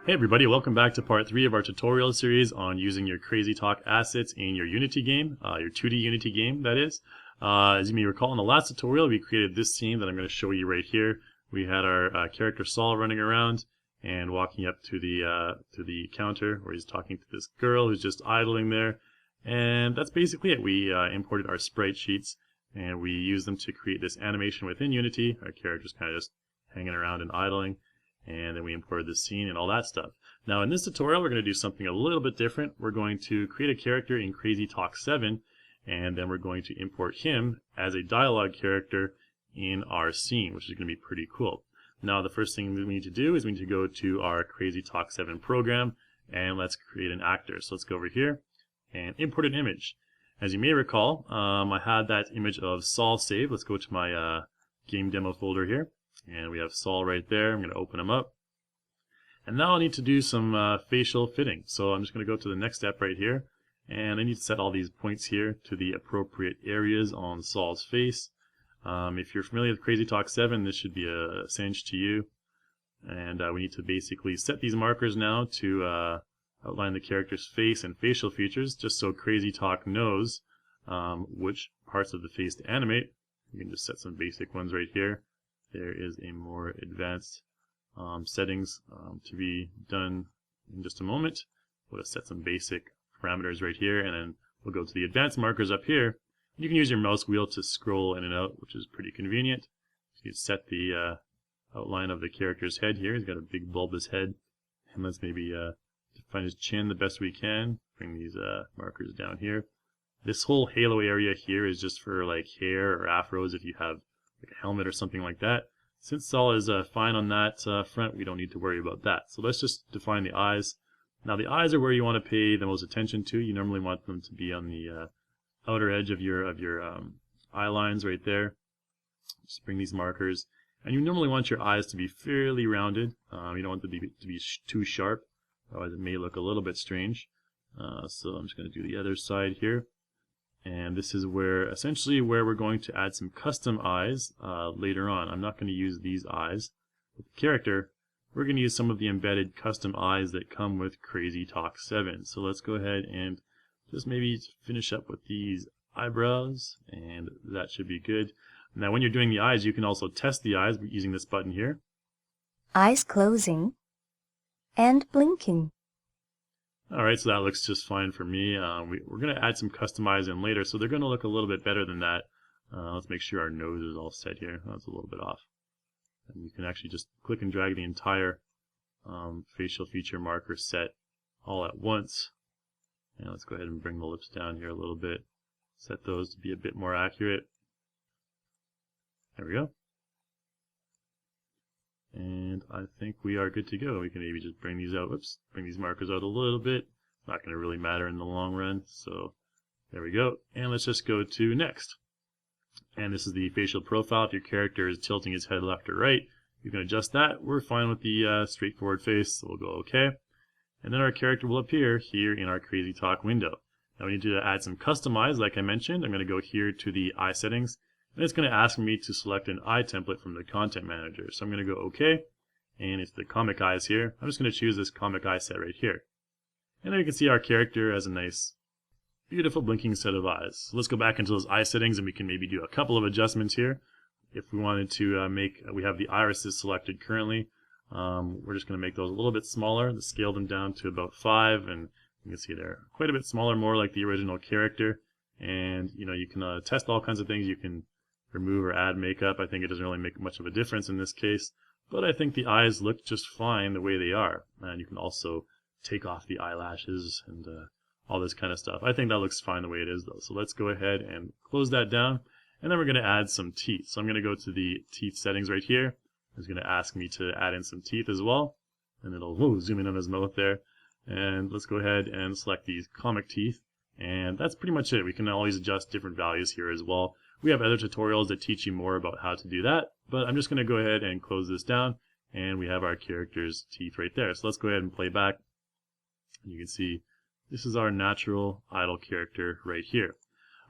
Hey everybody, welcome back to part 3 of our tutorial series on using your CrazyTalk assets in your Unity game, your 2D Unity game, that is. As you may recall, in the last tutorial we created this scene that I'm going to show you right here. We had our character Saul running around and walking up to the counter where he's talking to this girl who's just idling there. And that's basically it. We imported our sprite sheets and we used them to create this animation within Unity. Our character's kind of just hanging around and idling. And then we imported the scene and all that stuff. Now in this tutorial we're going to do something a little bit different. We're going to create a character in CrazyTalk 7 and then we're going to import him as a dialogue character in our scene, which is going to be pretty cool. Now the first thing we need to do is we need to go to our CrazyTalk 7 program and let's create an actor. So let's go over here and import an image. As you may recall, I had that image of Saul saved. Let's go to my game demo folder here. And we have Saul right there. I'm going to open him up. And now I need to do some facial fitting. So I'm just going to go to the next step right here. And I need to set all these points here to the appropriate areas on Saul's face. If you're familiar with CrazyTalk 7, this should be a cinch to you. And we need to basically set these markers now to outline the character's face and facial features, just so CrazyTalk knows which parts of the face to animate. You can just set some basic ones right here. There is a more advanced settings to be done in just a moment. We'll just set some basic parameters right here, and then we'll go to the advanced markers up here. You can use your mouse wheel to scroll in and out, which is pretty convenient. So you set the outline of the character's head here. He's got a big bulbous head, and let's maybe define his chin the best we can. Bring these markers down here. This whole halo area here is just for like hair or afros if you have like a helmet or something like that. Since Saul is fine on that front, we don't need to worry about that. So let's just define the eyes. Now the eyes are where you want to pay the most attention to. You normally want them to be on the outer edge of your eye lines right there. Just bring these markers, and you normally want your eyes to be fairly rounded. You don't want them to be too sharp, otherwise it may look a little bit strange. So I'm just going to do the other side here. And this is essentially where we're going to add some custom eyes later on. I'm not going to use these eyes with the character. We're going to use some of the embedded custom eyes that come with CrazyTalk 7. So let's go ahead and just maybe finish up with these eyebrows, and that should be good. Now when you're doing the eyes, you can also test the eyes using this button here. Eyes closing and blinking. Alright, so that looks just fine for me. We're going to add some custom eyes in later, so they're going to look a little bit better than that. Let's make sure our nose is all set here. That's a little bit off. And you can actually just click and drag the entire facial feature marker set all at once. And let's go ahead and bring the lips down here a little bit. Set those to be a bit more accurate. There we go. And I think we are good to go. We can maybe just bring these out. Whoops, bring these markers out a little bit. It's not going to really matter in the long run. So there we go. And let's just go to next. And this is the facial profile. If your character is tilting his head left or right, you can adjust that. We're fine with the straightforward face, so we'll go OK. And then our character will appear here in our CrazyTalk window. Now we need to add some custom eyes, like I mentioned. I'm going to go here to the eye settings. And it's going to ask me to select an eye template from the content manager. So I'm going to go OK, and it's the comic eyes here. I'm just going to choose this comic eye set right here. And there you can see our character has a nice, beautiful blinking set of eyes. So let's go back into those eye settings, and we can maybe do a couple of adjustments here. If we wanted to we have the irises selected currently. We're just going to make those a little bit smaller, to scale them down to about 5, and you can see they're quite a bit smaller, more like the original character. And you can test all kinds of things. You can remove or add makeup. I think it doesn't really make much of a difference in this case, but I think the eyes look just fine the way they are. And you can also take off the eyelashes and all this kind of stuff. I think that looks fine the way it is though. So let's go ahead and close that down, and then we're going to add some teeth. So I'm going to go to the teeth settings right here. It's going to ask me to add in some teeth as well, and it'll zoom in on his mouth there. And let's go ahead and select these comic teeth, and that's pretty much it. We can always adjust different values here as well. We have other tutorials that teach you more about how to do that, but I'm just going to go ahead and close this down, and we have our character's teeth right there. So let's go ahead and play back. You can see this is our natural idle character right here.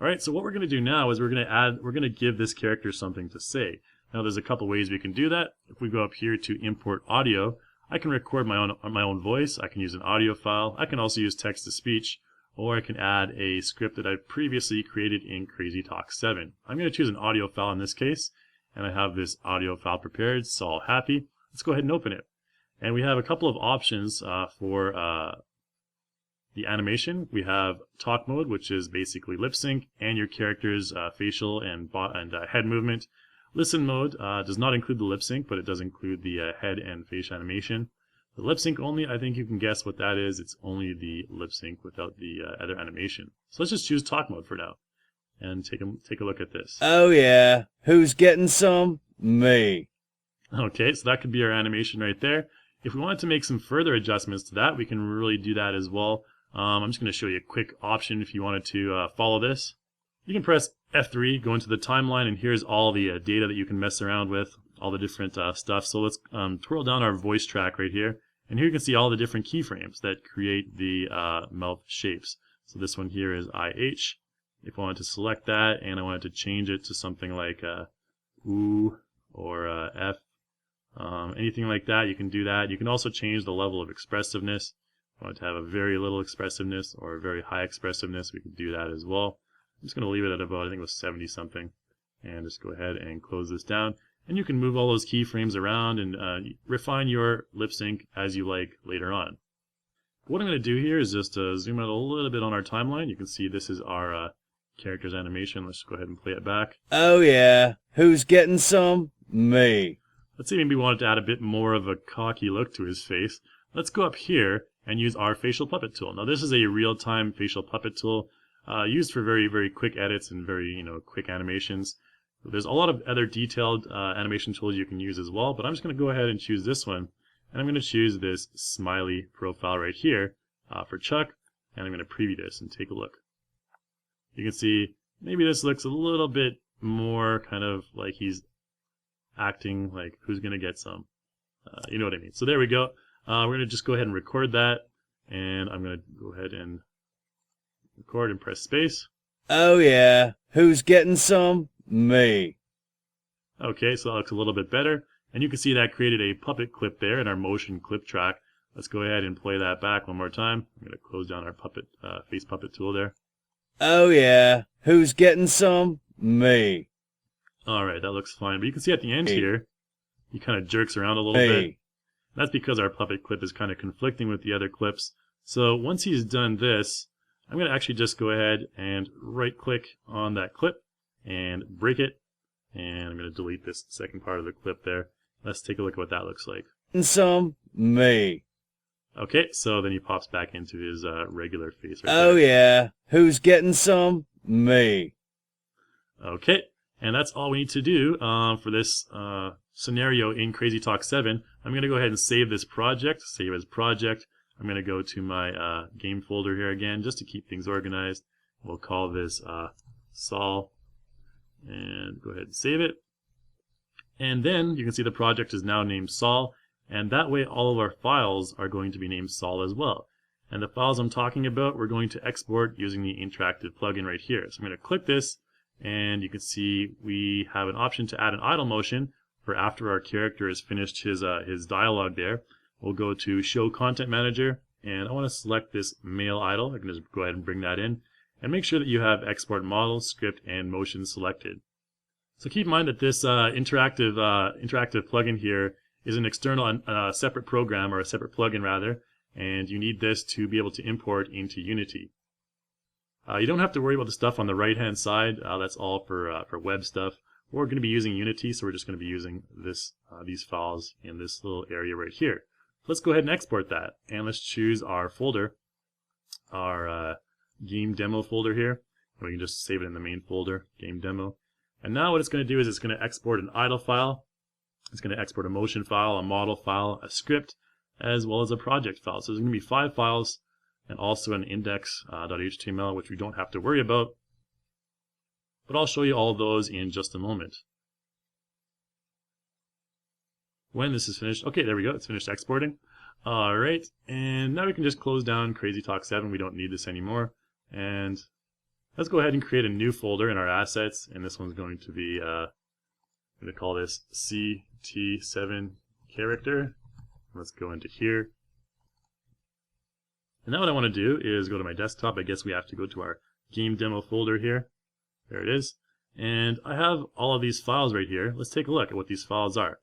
Alright, so what we're going to do now is we're going to give this character something to say. Now there's a couple ways we can do that. If we go up here to import audio, I can record my own voice. I can use an audio file. I can also use text to speech, or I can add a script that I previously created in CrazyTalk 7. I'm going to choose an audio file in this case, and I have this audio file prepared, so all happy. Let's go ahead and open it. And we have a couple of options for the animation. We have talk mode, which is basically lip sync and your character's facial and head movement. Listen mode does not include the lip sync, but it does include the head and face animation. The lip sync only, I think you can guess what that is. It's only the lip sync without the other animation. So let's just choose talk mode for now and take a look at this. Oh yeah, who's getting some? Me. Okay, so that could be our animation right there. If we wanted to make some further adjustments to that, we can really do that as well. I'm just going to show you a quick option if you wanted to follow this. You can press F3, go into the timeline, and here's all the data that you can mess around with, all the different stuff. So let's twirl down our voice track right here. And here you can see all the different keyframes that create the mouth shapes. So this one here is IH. If I wanted to select that and I wanted to change it to something like OO or F, anything like that, you can do that. You can also change the level of expressiveness. If I want to have a very little expressiveness or a very high expressiveness, we can do that as well. I'm just going to leave it at about, I think it was 70 something, and just go ahead and close this down. And you can move all those keyframes around and refine your lip sync as you like later on. What I'm going to do here is just zoom out a little bit on our timeline. You can see this is our character's animation. Let's just go ahead and play it back. Oh yeah, who's getting some? Me. Let's say maybe we wanted to add a bit more of a cocky look to his face. Let's go up here and use our facial puppet tool. Now this is a real-time facial puppet tool used for very, very quick edits and very, quick animations. There's a lot of other detailed animation tools you can use as well, but I'm just going to go ahead and choose this one. And I'm going to choose this smiley profile right here for Chuck, and I'm going to preview this and take a look. You can see maybe this looks a little bit more kind of like he's acting like who's going to get some. You know what I mean. So there we go. We're going to just go ahead and record that, and I'm going to go ahead and record and press space. Oh yeah, who's getting some? Me. Okay, so that looks a little bit better, and you can see that created a puppet clip there in our motion clip track. Let's go ahead and play that back one more time. I'm going to close down our puppet face puppet tool there. Oh yeah, who's getting some? Me. Alright, that looks fine, but you can see at the end here, he kind of jerks around a little bit. That's because our puppet clip is kind of conflicting with the other clips. So once he's done this, I'm going to actually just go ahead and right click on that clip and break it, and I'm going to delete this second part of the clip there. Let's take a look at what that looks like. Some? Me. Okay, so then he pops back into his regular face right Oh there. yeah, who's getting some? Me. Okay, and that's all we need to do for this scenario in CrazyTalk 7. I'm going to go ahead and save this project, save as project. I'm going to go to my game folder here again just to keep things organized. We'll call this Sol, and go ahead and save it. And then you can see the project is now named Sol, and that way all of our files are going to be named Sol as well. And the files I'm talking about, we're going to export using the interactive plugin right here. So I'm going to click this, and you can see we have an option to add an idle motion for after our character has finished his dialogue there. We'll go to Show Content Manager, and I want to select this male idle. I can just go ahead and bring that in, and make sure that you have Export Model, Script, and Motion selected. So keep in mind that this interactive plugin here is an external, separate program, or a separate plugin rather, and you need this to be able to import into Unity. You don't have to worry about the stuff on the right-hand side. That's all for web stuff. We're going to be using Unity, so we're just going to be using these files in this little area right here. Let's go ahead and export that, and let's choose our folder, our game demo folder here. We can just save it in the main folder, game demo. And now what it's going to do is it's going to export an idle file. It's going to export a motion file, a model file, a script, as well as a project file. So there's going to be 5 files, and also an index.html, which we don't have to worry about. But I'll show you all of those in just a moment. When this is finished, okay, there we go, it's finished exporting. Alright, and now we can just close down CrazyTalk 7, we don't need this anymore. And let's go ahead and create a new folder in our assets, and this one's going to be, I'm going to call this CT7 character. Let's go into here. And now what I want to do is go to my desktop. I guess we have to go to our game demo folder here. There it is. And I have all of these files right here. Let's take a look at what these files are.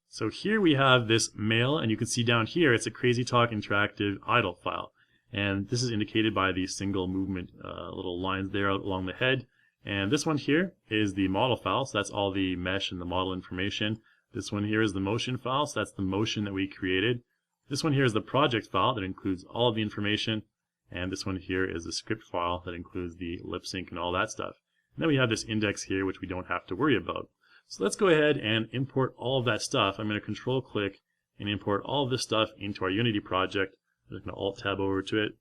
So here we have this mail, and you can see down here it's a CrazyTalk interactive idle file. And this is indicated by these single movement little lines there along the head. And this one here is the model file, so that's all the mesh and the model information. This one here is the motion file, so that's the motion that we created. This one here is the project file that includes all of the information. And this one here is the script file that includes the lip sync and all that stuff. And then we have this index here, which we don't have to worry about. So let's go ahead and import all of that stuff. I'm going to control click and import all of this stuff into our Unity project. I'm just going to alt tab over to it.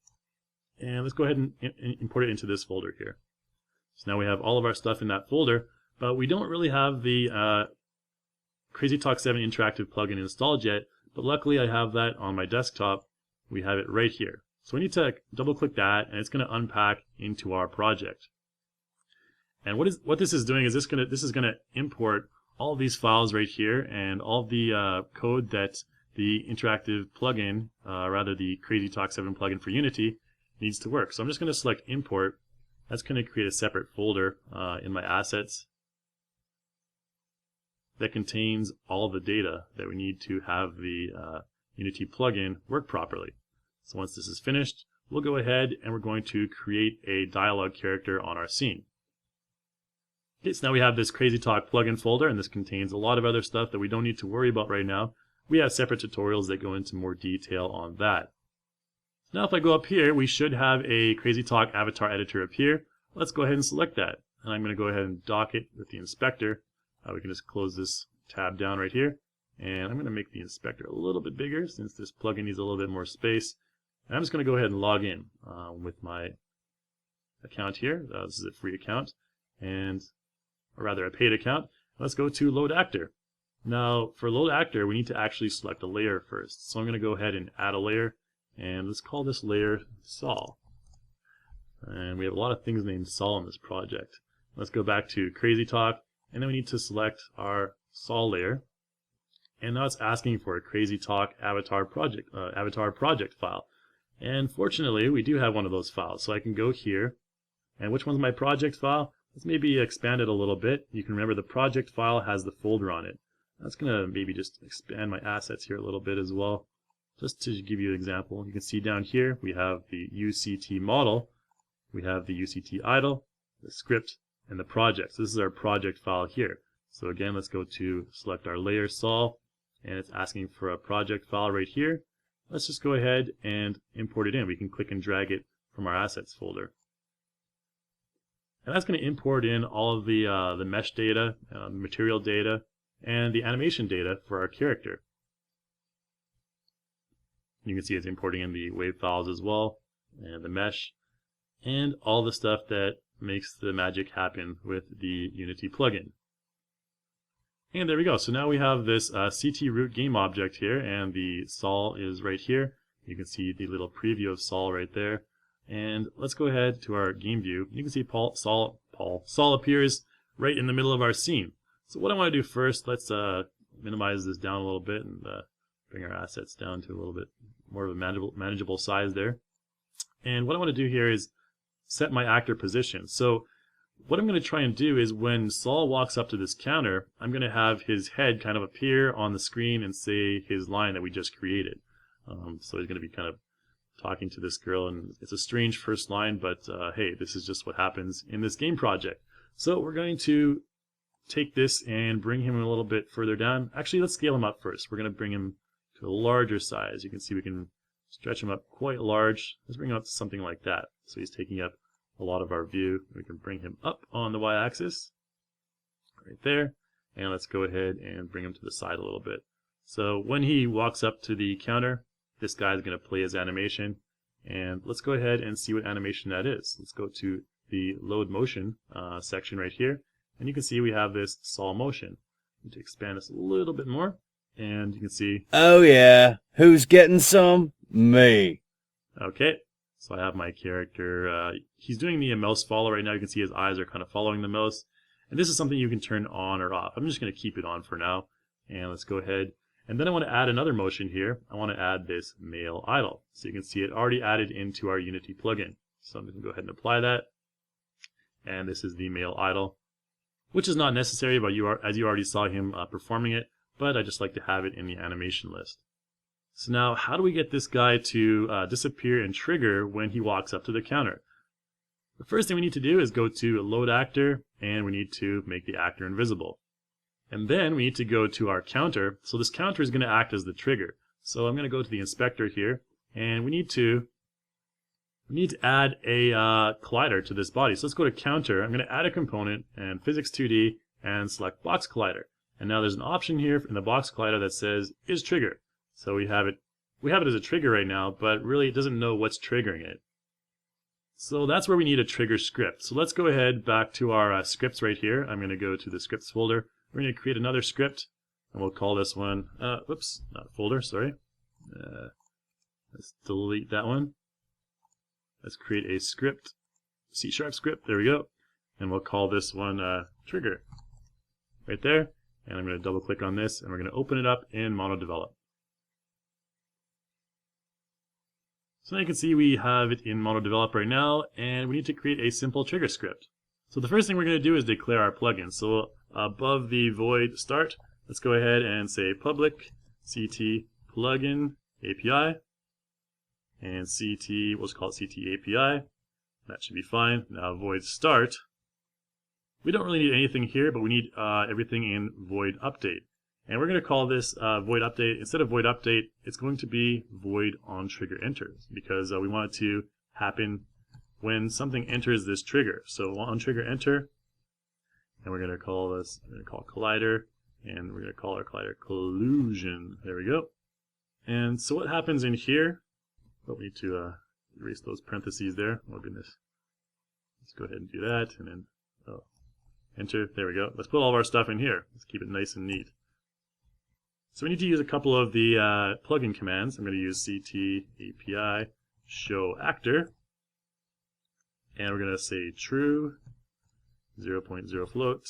And let's go ahead and import it into this folder here. So now we have all of our stuff in that folder, but we don't really have the CrazyTalk 7 interactive plugin installed yet. But luckily I have that on my desktop. We have it right here. So we need to double click that, and it's going to unpack into our project. And what this is doing is this is going to import all of these files right here and all of the code that the interactive plugin, rather the CrazyTalk 7 plugin for Unity, needs to work. So I'm just going to select import. That's going to create a separate folder in my assets that contains all of the data that we need to have the Unity plugin work properly. So once this is finished, we'll go ahead and we're going to create a dialogue character on our scene. Okay, so now we have this CrazyTalk plugin folder, and this contains a lot of other stuff that we don't need to worry about right now. We have separate tutorials that go into more detail on that. Now if I go up here, we should have a CrazyTalk avatar editor appear. Let's go ahead and select that. And I'm going to go ahead and dock it with the inspector. We can just close this tab down right here. And I'm going to make the inspector a little bit bigger since this plugin needs a little bit more space. And I'm just going to go ahead and log in with my account here. This is a free account, or rather a paid account. Let's go to load actor. Now for load actor, we need to actually select a layer first. So I'm going to go ahead and add a layer, and let's call this layer Sol. And we have a lot of things named Sol in this project. Let's go back to CrazyTalk, and then we need to select our Sol layer. And now it's asking for a CrazyTalk avatar project file. And fortunately, we do have one of those files. So I can go here, and which one's my project file? Let's maybe expand it a little bit. You can remember the project file has the folder on it. That's going to maybe just expand my assets here a little bit as well. Just to give you an example, you can see down here we have the UCT model, we have the UCT idle, the script, and the project. So this is our project file here. So again, let's go to select our layer Sol, and it's asking for a project file right here. Let's just go ahead and import it in. We can click and drag it from our assets folder. And that's going to import in all of the mesh data, material data, and the animation data for our character. You can see it's importing in the wave files as well, and the mesh, and all the stuff that makes the magic happen with the Unity plugin. And there we go. So now we have this CT root game object here, and the Sol is right here. You can see the little preview of Sol right there. And let's go ahead to our game view. You can see Sol appears right in the middle of our scene. So what I want to do first, let's minimize this down a little bit and bring our assets down to a little bit more of a manageable size there. And what I want to do here is set my actor position. So what I'm going to try and do is when Sol walks up to this counter, I'm going to have his head kind of appear on the screen and say his line that we just created. So he's going to be kind of talking to this girl, and it's a strange first line, but hey, this is just what happens in this game project. So we're going to take this and bring him a little bit further down. Actually, let's scale him up first. We're going to bring him to a larger size. You can see we can stretch him up quite large. Let's bring him up to something like that. So he's taking up a lot of our view. We can bring him up on the y-axis right there, and let's go ahead and bring him to the side a little bit. So when he walks up to the counter, this guy's going to play his animation, and let's go ahead and see what animation that is. Let's go to the load motion section right here, and you can see we have this Sol motion. I need to expand this a little bit more, and you can see, oh yeah, who's getting some? Me. Okay, so I have my character, he's doing the mouse follow right now. You can see his eyes are kind of following the mouse, and this is something you can turn on or off. I'm just going to keep it on for now, and let's go ahead. And then I want to add another motion here. I want to add this male idle. So you can see it already added into our Unity plugin. So I'm going to go ahead and apply that. And this is the male idle, which is not necessary, but as you already saw him performing it, but I just like to have it in the animation list. So now, how do we get this guy to disappear and trigger when he walks up to the counter? The first thing we need to do is go to Load Actor, and we need to make the actor invisible. And then we need to go to our counter. So this counter is going to act as the trigger. So I'm going to go to the inspector here, and we need to add a collider to this body. So let's go to counter. I'm going to add a component and physics 2D and select box collider. And now there's an option here in the box collider that says is trigger. So we have it as a trigger right now, but really it doesn't know what's triggering it. So that's where we need a trigger script. So let's go ahead back to our scripts right here. I'm going to go to the scripts folder. We're going to create another script, and we'll call this one, whoops, not folder, sorry. Let's delete that one. Let's create a script, C# script, there we go. And we'll call this one trigger, right there. And I'm going to double click on this, and we're going to open it up in MonoDevelop. So now you can see we have it in MonoDevelop right now, and we need to create a simple trigger script. So the first thing we're going to do is declare our plugin. So above the void start, let's go ahead and say public CT plugin API, and CT, we'll just call it CT API. That should be fine. Now void start. We don't really need anything here, but we need everything in void update. And we're going to call this void update. Instead of void update, it's going to be void on trigger enter, because we want it to happen when something enters this trigger. So on trigger enter, and we're going to call this, we're going to call collider, and we're going to call our collider collusion. There we go. And so what happens in here? But we need to erase those parentheses there. Oh goodness. Let's go ahead and do that, and then enter. There we go. Let's put all of our stuff in here. Let's keep it nice and neat. So we need to use a couple of the plugin commands. I'm going to use CT API show actor, and we're going to say true 0.0 float,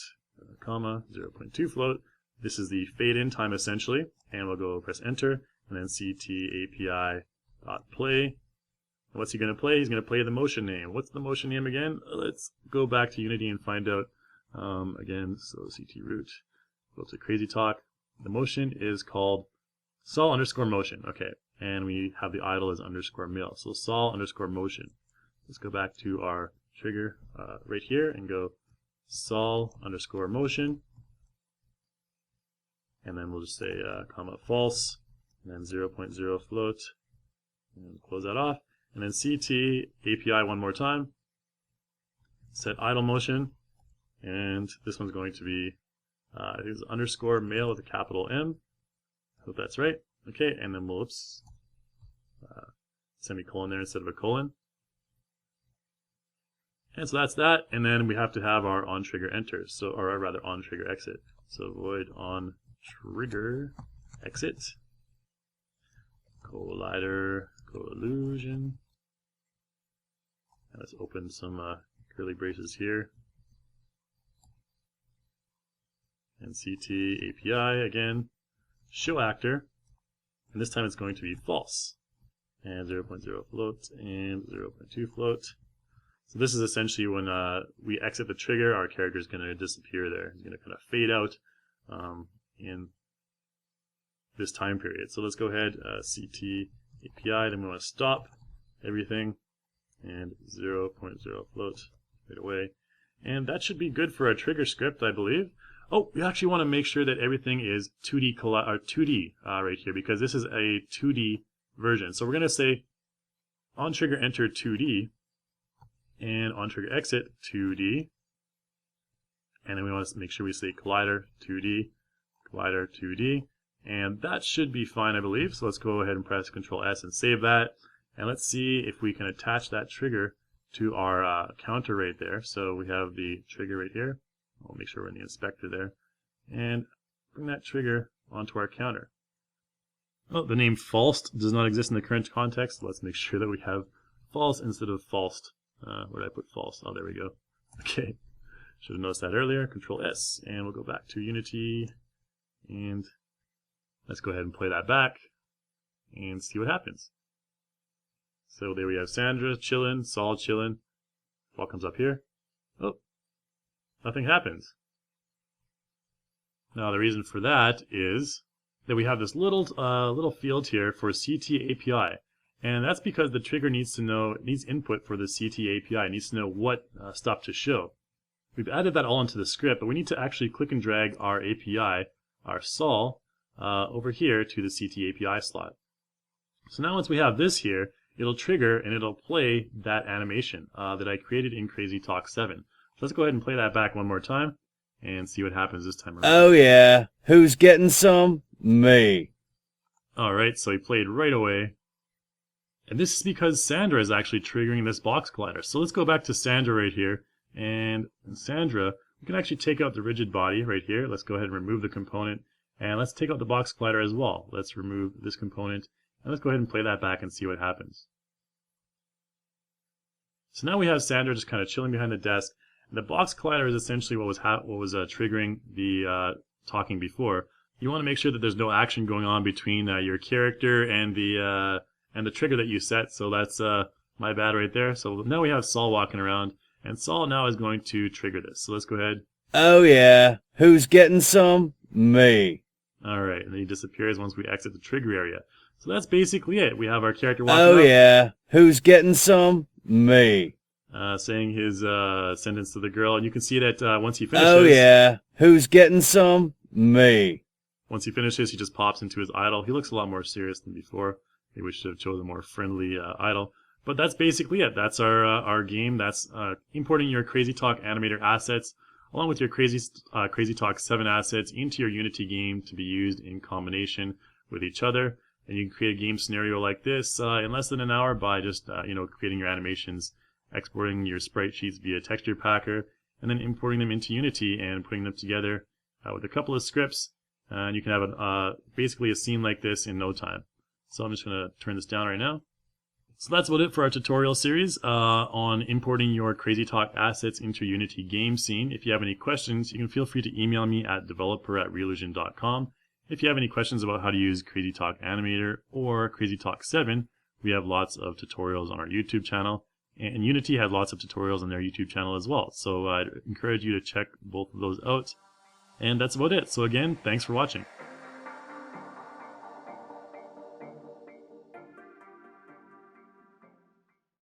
comma 0.2 float. This is the fade in time essentially, and we'll go press enter, and then CT API dot play. What's he going to play? He's going to play the motion name. What's the motion name again? Let's go back to Unity and find out again. So CT root, go to CrazyTalk. The motion is called sol underscore motion. Okay, and we have the idle as underscore male. So sol underscore motion. Let's go back to our trigger right here and go sol underscore motion, and then we'll just say comma false, and then 0.0 float, and close that off. And then CT API one more time, set idle motion, and this one's going to be I think it's underscore male with a capital M. I hope that's right. Okay, and then we'll semicolon there instead of a colon. And so that's that. And then we have to have our on trigger enter, so or rather on trigger exit. So void on trigger exit. Collider collusion. And let's open some curly braces here. And CT API again, show actor, and this time it's going to be false. And 0.0 float and 0.2 float. So this is essentially when we exit the trigger, our character is going to disappear there. He's going to kind of fade out in this time period. So let's go ahead, CT API, then we want to stop everything, and 0.0 float right away. And that should be good for our trigger script, I believe. Oh, we actually want to make sure that everything is 2D right here, because this is a 2D version. So we're going to say on trigger enter 2D and on trigger exit 2D, and then we want to make sure we say collider 2D, and that should be fine, I believe. So let's go ahead and press Control S and save that, and let's see if we can attach that trigger to our counter right there. So we have the trigger right here. We'll make sure we're in the inspector there, and bring that trigger onto our counter. Oh, the name false does not exist in the current context. Let's make sure that we have false instead of falsed. Where did I put false? Oh, there we go. Okay, should have noticed that earlier. Control S, and we'll go back to Unity, and Let's go ahead and play that back and see what happens. So there we have Sandra chilling, Saul chilling. Ball comes up here. Oh, nothing happens. Now the reason for that is that we have this little field here for CT API, and that's because the trigger needs input for the CT API. It needs to know what stuff to show. We've added that all into the script, but we need to actually click and drag our API, our Sol, over here to the CT API slot. So now once we have this here, it'll trigger and it'll play that animation that I created in CrazyTalk 7. So let's go ahead and play that back one more time and see what happens this time around. Oh yeah, who's getting some? Me. Alright, so he played right away. And this is because Sandra is actually triggering this box collider. So let's go back to Sandra right here. And in Sandra, we can actually take out the rigid body right here. Let's go ahead and remove the component. And let's take out the box collider as well. Let's remove this component. And let's go ahead and play that back and see what happens. So now we have Sandra just kind of chilling behind the desk. The box collider is essentially what was triggering the talking before. You want to make sure that there's no action going on between your character and the trigger that you set. So that's my bad right there. So now we have Saul walking around, and Saul now is going to trigger this. So let's go ahead. Oh yeah, who's getting some? Me. All right, and then he disappears once we exit the trigger area. So that's basically it. We have our character walking Oh up. yeah, who's getting some? Me. Saying his sentence to the girl, and you can see that once he finishes. Oh yeah, who's getting some? Me. Once he finishes, he just pops into his idle. He looks a lot more serious than before. Maybe we should have chosen a more friendly idle. But that's basically it. That's our game. That's importing your CrazyTalk Animator assets along with your CrazyTalk 7 assets into your Unity game to be used in combination with each other. And you can create a game scenario like this in less than an hour by just creating your animations, exporting your sprite sheets via texture packer, and then importing them into Unity and putting them together with a couple of scripts. And you can have basically a scene like this in no time. So I'm just going to turn this down right now. So that's about it for our tutorial series on importing your CrazyTalk assets into your Unity game scene. If you have any questions, you can feel free to email me at developer@reallusion.com. If you have any questions about how to use CrazyTalk Animator or CrazyTalk 7, we have lots of tutorials on our YouTube channel. And Unity has lots of tutorials on their YouTube channel as well. So I'd encourage you to check both of those out. And that's about it. So again, thanks for watching.